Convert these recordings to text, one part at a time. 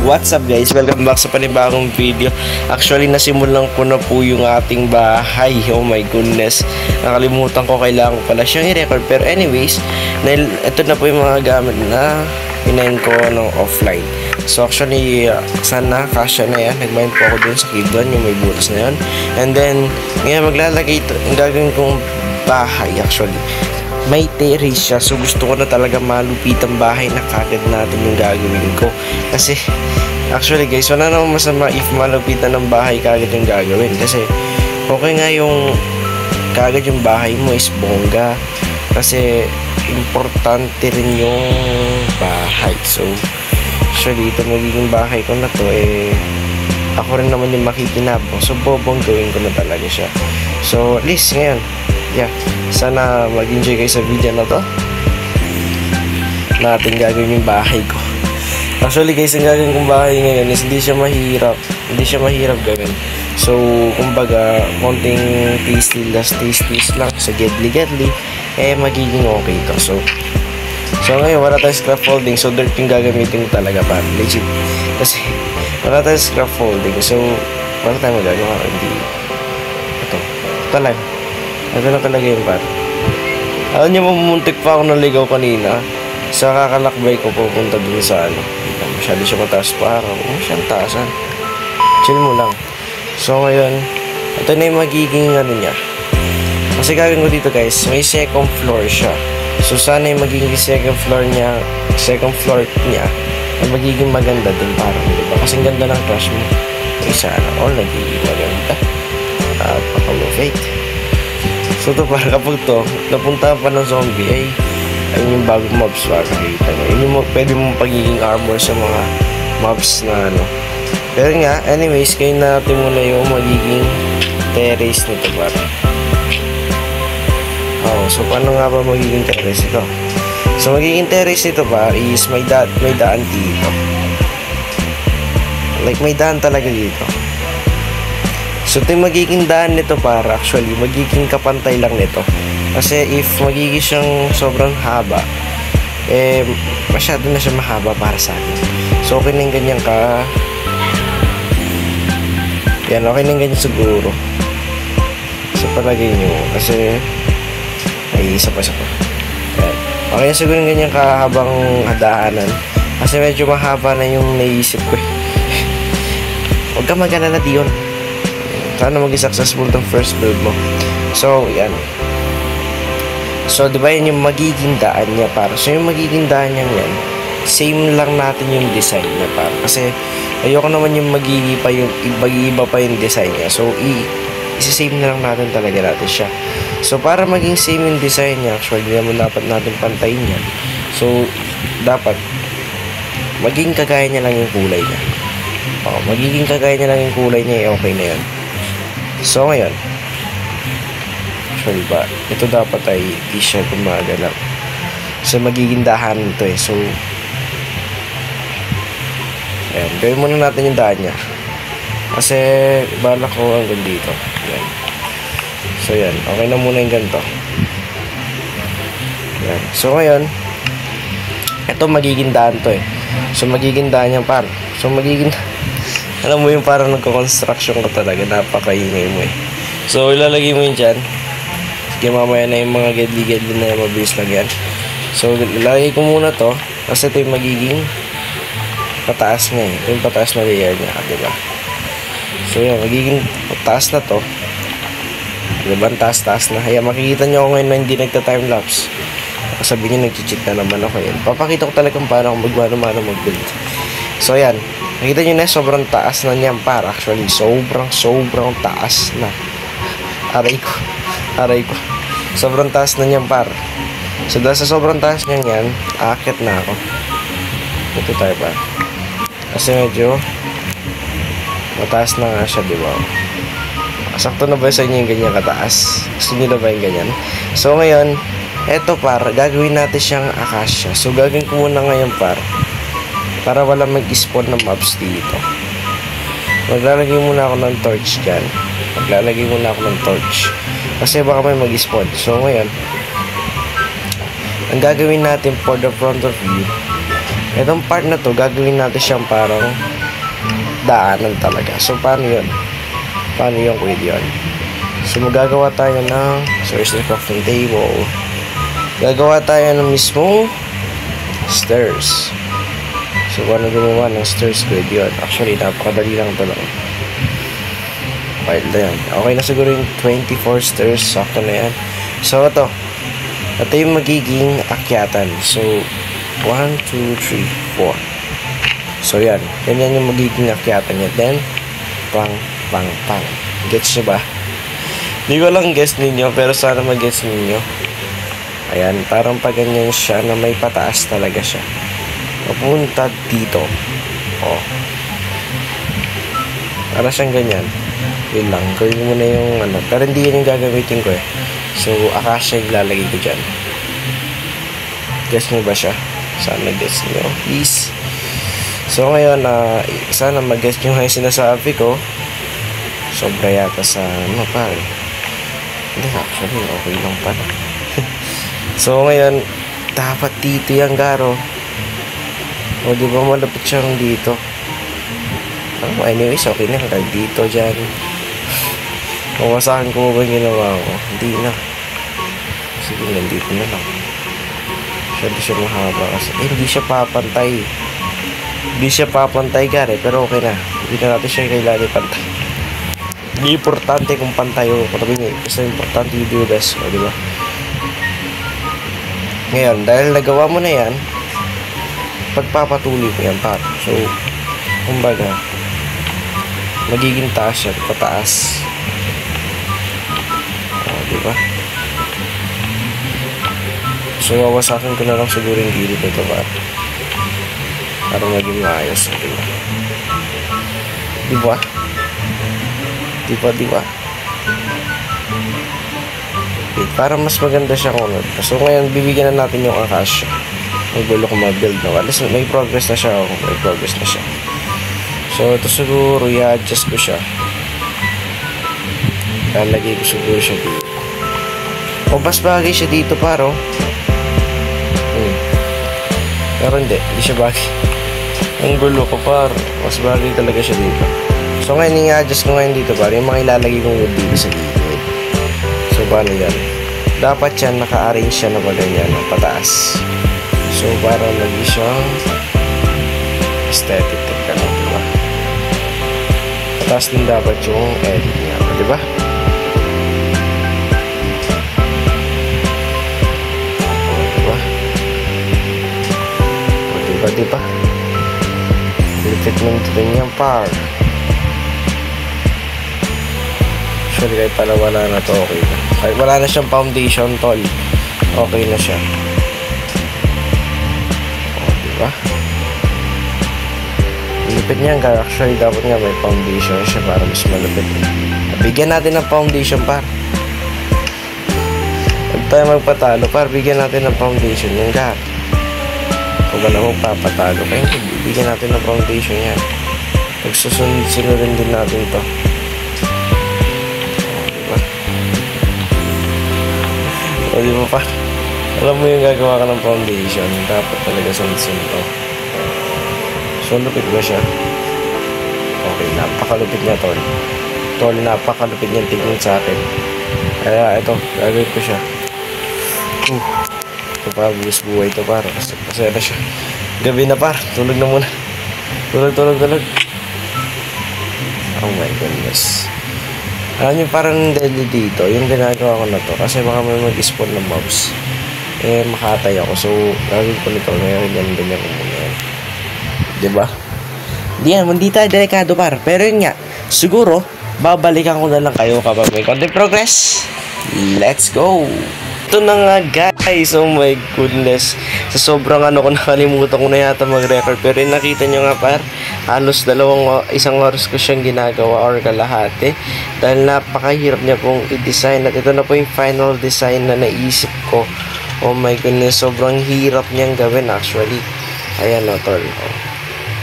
What's up guys? Welcome back sa panibagong video. Actually nasimulan ko na po yung ating bahay. Oh my goodness, nakalimutan ko, kailangan ko pala siyang i-record. Pero anyways, ito na po yung mga gamit na pinain ko ng offline. So actually, sana kasya na yan. Nag-mind po ako dun sa kidwan, yung may butas na yan. And then, ngayon maglalagay ito. Ang gagawin kong bahay actually, may terrace siya, so gusto ko na talaga malupit ang bahay na kagad natin yung gagawin ko. Kasi actually guys, wala namang masama if malupitan ng bahay kagad yung gagawin, kasi okay nga yung kagad yung bahay mo is bongga, kasi importante rin yung bahay. So actually ito magiging bahay ko na to, ako rin naman yung makikinabang, so bobong gawin ko na talaga siya. So at least ngayon, sana mag-enjoy kayo sa video na to na ating gagawin yung bahay ko. Actually guys, ang gagawin kong bahay ngayon is hindi siya mahirap gawin. So kumbaga konting tasteless lang sa gedli magiging okay to. So ngayon wala tayong scaffolding, so dirt yung gagamitin ko talaga pa, legit, kasi wala tayong scaffolding, so wala tayong magagawa. Hindi ito na talaga yung par. Alam niyo, mamuntik pa ako naligaw kanina sa kakalakbay ko pupunta dun sa masyado siya mataas pa araw. Masyadong taasan. Chill mo lang. So ngayon, ito na yung magiging niya. Kasi gagawin ko dito guys, may second floor siya. So sana yung magiging second floor niya ay magiging maganda din parang, diba? Kasi ang ganda ng crush mo. Sana all nagiging maganda. Napaka-fake. So ito, para kapag to napunta pa ng zombie, ayun yung bagong mobs, makakita nyo. Yun yung pwede mong pagiging armor sa mga mobs na Pero nga, anyways, kayo natin muna yung magiging terrace nito para. So paano nga ba magiging terrace ito? So magiging terrace nito pa is may daan dito. Like may daan talaga dito. So ito yung magiging daan nito para actually magiging kapantay lang nito. Kasi if magiging siyang sobrang haba, masyado na siya mahaba para sa akin. So okay na yung ganyan ka. Yan, okay na yung ganyan siguro. So palagay nyo, kasi ay isa pa. Yan. Okay na siguro yung ganyan kahabang daanan. Kasi medyo mahaba na yung naisip ko. Huwag ka mag-alala diyon. Sana maging successful tong first build mo. So, yan. So, diba yun yung magiging daan niya para. So, yung magiging daan niya yan, same lang natin yung design niya para. Kasi, ayoko naman yung mag-iiba pa yung design niya. So, isa-same na lang natin talaga siya. So, para maging same yung design niya, actually, naman dapat natin pantayin yan. So, dapat maging kagaya niya lang yung kulay niya. Magiging kagaya niya lang yung kulay niya, okay na yan. So ngayon, actually ba, ito dapat ay di siya gumagalaw. So magiging dahanan ito So ayan, gawin muna natin yung daan niya. Kasi bala ko hanggang dito. Ayan. So yan, okay na muna yung ganito. Ayan. So ngayon, ito magiging daan to So magiging daan niya par. So magiging alam mo yung parang nagko-construction ko talaga, napakaingay mo So ilalagay mo yun dyan. Sige, mamaya na yung mga gedli na yung mabilis lagyan. So ilalagay ko muna to, kasi ito yung magiging pataas niya Ito yung pataas na layer niya, diba? So yan, magiging taas na to. Diba, taas na. Ayan, makikita nyo ako ngayon na hindi nagta-timelapse. Sabihin nyo, nag-cheat na naman ako yan. Papakita ko talagang paano ako magmano-mano mag-build. So yan, nakita nyo na sobrang taas na niyan para. Actually, sobrang taas na. Aray ko. Sobrang taas na niyan para. So dahil sa sobrang taas niyan yan, aakit na ako. Ito tayo pa. Kasi medyo mataas na nga siya, diba? Sakto na ba sa inyo yung ganyan kataas? Gusto nyo na ba yung ganyan? So ngayon, eto para, gagawin natin siyang akasya. So gagawin ko muna ngayon para wala mag-spawn ng mobs dito. Maglalagay muna ako ng torch dyan. Kasi baka may mag-spawn. So ngayon, ang gagawin natin for the front of view, Itong part na to, gagawin natin siyang parang daanan talaga. So, paano yun? Paano yung Kuya Dion? So, magagawa tayo ng crafting table. Gagawa tayo ng mismong stairs. So, paano gumawa ng stairs, Kuya Dion? Actually, napakadali lang ito lang. Wild na yan. Okay na siguro yung 24 stairs. Sakto na yan. So, ito yung magiging akyatan. So, 1, 2, 3, 4. So, yan. Yan yung magiging akyatan niya. Then, pang. Gets nyo ba? Hindi ko lang guess ninyo, pero sana mag-guess ninyo. Ayan, parang pa ganyan siya na may pataas talaga siya. Papunta dito. Oh. Para siyang ganyan. Yun lang. Gawin mo na yung ano. Pero hindi yun yung gagamitin ko eh. So, akasya yung lalagay ko dyan. Guess nyo ba siya? Sana guess nyo. Please. So, ngayon, sana mag-guess nyo yung sinasabi ko. Sobra yata sa, ano pa eh. Hindi, actually, okay lang pala. So, ngayon, dapat dito yung garo. O, di ba malapit siyang dito? Oh, anyways, okay na. Kahit dito, dyan. Mawasakan ko ba yung ginawa ko? Hindi na. Sige, nandito na lang. Hindi siya mahaba kasi. Hindi siya papantay. Hindi siya papantay, gare. Pero okay na. Hindi na natin siya kailangan ipantay. Hindi importante kung pantay o katabi niya. Kasi importante you do this. O, diba? Ngayon, dahil nagawa mo na yan, pagpapatuloy ko yan, par. So, kumbaga, magiging taas siya. Pataas. O, diba? So, wawasakin ko na lang siguro yung gilid nito, par. Para maging maayos. Diba? Diba? Diba? Okay, para mas maganda siya kung ano. So, ngayon, bibigyan na natin yung akasya. May gulo ko ma-build na. At least, may progress na siya. May progress na siya. So, ito siguro, i-adjust ko siya. Lalagay ko siguro siya dito. O, mas bagay siya dito, paro. Pero hindi siya bagay. Ang gulo ko, paro. Mas bagay talaga siya dito. So, ngayon, i-adjust ko ngayon dito, paro. Yung mga ilalagay kong wood dito sa gilid. So, paano yan? Dapat yan, naka-arrange siya na ganyan, pataas. So, para lagi siyang aesthetic ka lang, diba? Pataas din dapat yung edit niya, diba? Diba? Lipit mo ito niya, par. Actually, kahit pala wala na to, okay na. Kahit wala na siyang foundation, tol. Okay na siya. O, diba? Lipit niya, actually, dapat nga may foundation siya para mas malapit. Bigyan natin ng foundation, par. Huwag tayo magpatalo, par. Bigyan natin ng foundation yung gar. Kung ba naman papatalo kayo, bigyan natin ng foundation yan. Pagsusunod-sunodin din natin to. O, diba pa? Alam mo yung gagawa ka ng foundation, dapat talaga sunod-sunod to. So, lupit ba siya? Okay, napakalupit niya, tol. Tol, napakalupit niya tingin sa akin. Kaya, ito, gagawin ko siya. Ito pa, buwis buhay ito, par. Kasi na siya. Gabi na, par. Tulog na muna. Tulog. Oh my goodness. Alam niyo, parang deadly dito. Yung ginagawa ko na to. Kasi baka may mag-spawn ng mobs. Eh, makatay ako. So, gagawin ko nito. Ngayon, ganyan ko muna yan. Diba? Hindi tayo delikado, par. Pero yun nga, siguro, babalikan ko na lang kayo kapag may content progress. Let's go! Ito na nga, guys. Oh my goodness. Sa sobrang ko, nakalimutan ko na yata mag-record. Pero nakita nyo nga, par, halos isang oras ko siyang ginagawa or kalahati. Dahil napakahirap niya pong i-design. At ito na po yung final design na naisip ko. Oh my goodness. Sobrang hirap niyang gawin actually. Ayan o, tol.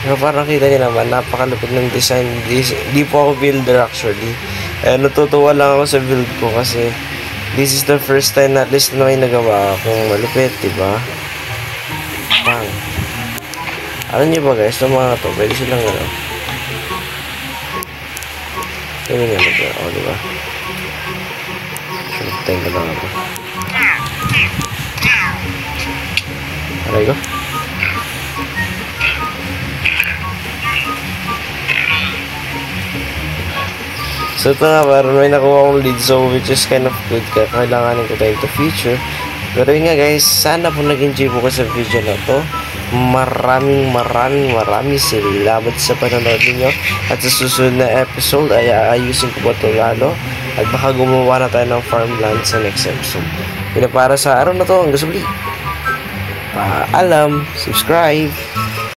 Pero parang kita niyo naman, napakalupit ng design. Di po ako builder actually. Natutuwa lang ako sa build ko kasi this is the first time na at least na may nagawa akong malupit, diba? Bang. Alam niyo ba guys, itong mga to, pwede silang ano. Pwede nga ba? O, diba? Shortay ka lang ako. Aray ko. So ito nga, parang may nakuha akong lead, so which is kind of good, kaya kailanganin ko tayo to feature. Pero yun nga guys, sana po nag-enjoy po ko sa video na to. Maraming salamat sa panonood ninyo. At sa susunod na episode ay aayusin ko po ito lalo. At baka gumawa na tayo ng farmland sa next episode. Yun na para sa araw na to, hanggang sa muli. Paalam, subscribe.